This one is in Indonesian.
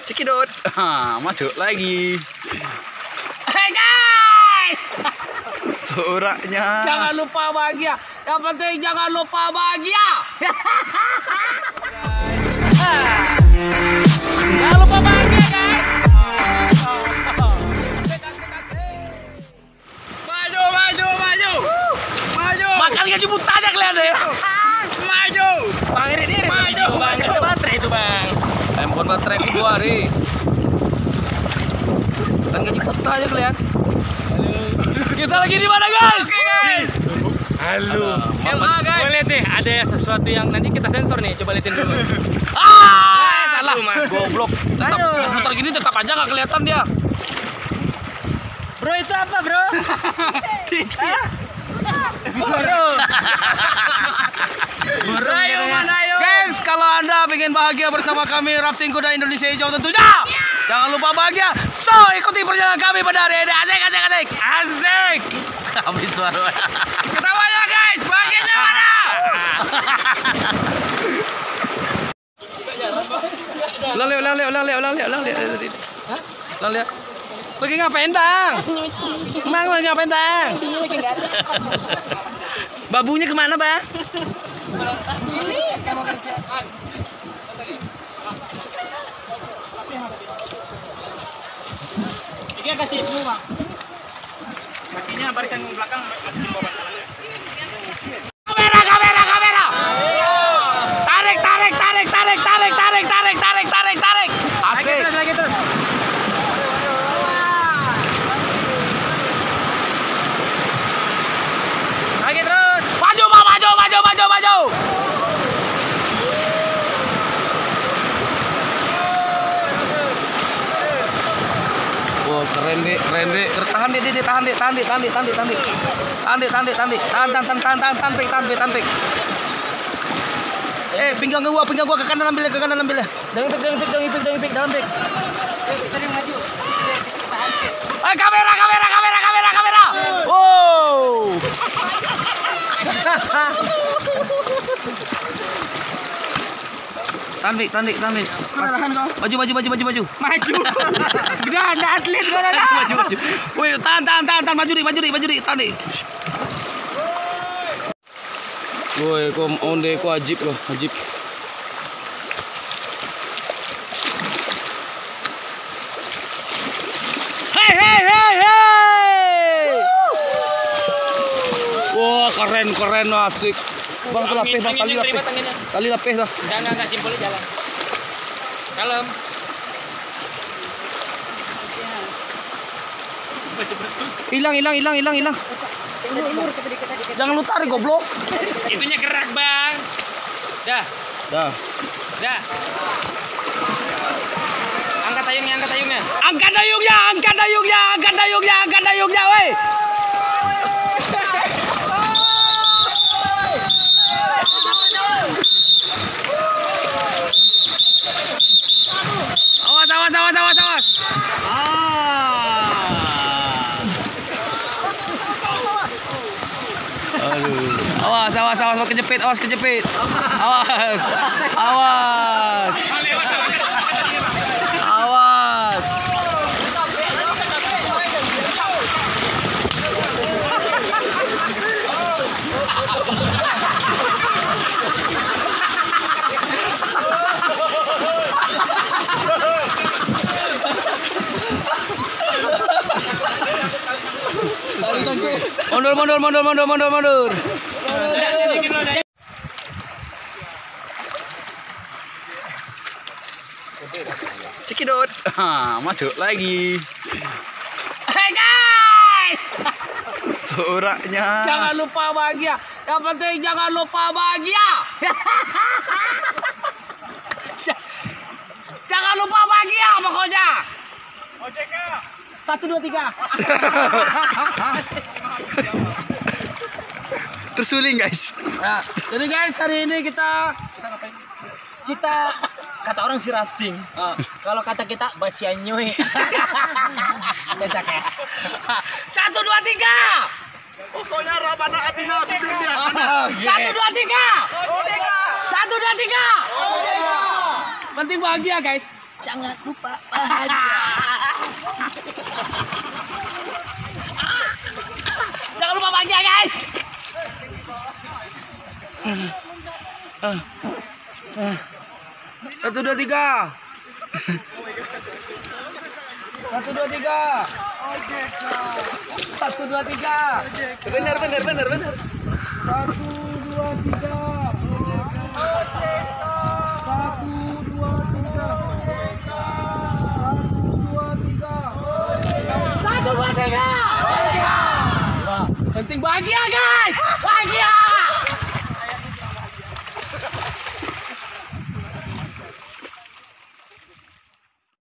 Cikidot, masuk lagi. Hey guys, Suraknya. jangan lupa bahagia. Yang penting jangan lupa bahagia. Jangan lupa bahagia guys. Maju, maju, maju. Maju. Makan gaji buta aja kalian deh. Maju. Bang ini Maju, maju. Ada baterai itu bang. Handphone baterai ku 2 hari. Kan gaji buta aja kalian. Kita lagi di mana guys? Halo. LA guys. Boleh deh, ada sesuatu yang nanti kita sensor nih. Coba liatin dulu. Salah. Goblok. Tetap muter gini tetap aja nggak kelihatan dia. Bro itu apa bro? Ayo mana ayo. Guys, kalau Anda ingin bahagia bersama kami Rafting Kuda Indonesia Hijau tentunya jangan lupa bahagia. So, ikuti perjalanan kami pada hari ini. Asik, asik, asik. Asik. Habis suara. Ketawanya guys, bahagianya mana? Ulang. Lagi ngapain bang? Bang lagi ngapain bang? Babunya kemana bang? Ini kasih dulu bang. Kakinya barisan belakang masih di bawah. Kamera. Tarik. Asik. Lagi terus. Lagi terus. Maju. Wah, keren deh. Tahan deh. Tahan. Pinggang gua ke kanan ambil ya. Jangan pik, dalam pik. Kamera. Wow. Tahan, Pik. Maju. Maju. Udah ada atlet kau dah. Maju. Woi, tahan. Maju di. Tahan di. Woi, kau onde kau ajib loh, ajib. Hey. Wah, keren asik. Bang, lapeh bang, kali lapeh dah. Enggak simpel jalan. Kalem. Hilang. Jangan lu tarik goblok. Itunya gerak, Bang. Dah. Angkat tayungnya. Angkat dayungnya, weh. Awas. Aduh. Awas, kejepit. Awas. Mundur. Cikidot, masuk lagi. Hey guys, Suraknya. jangan lupa bahagia. Yang penting jangan lupa bahagia. Jangan lupa bahagia pokoknya. OJK. 1, 2, 3. Tersuling guys. Nah, jadi guys hari ini kita kata orang si rafting. Kalau kata kita basianyoy. Cocok ya. 1, 2, 3. Pokoknya Rabana Atina dunia. 1, 2, 3. 1, 2, 3. Penting bahagia guys. jangan lupa bahagia. Jangan lupa bahagia guys. Satu dua tiga. Satu dua tiga. Satu dua tiga. Benar. Satu dua tiga. Satu dua tiga. Satu dua tiga. Penting bahagia guys.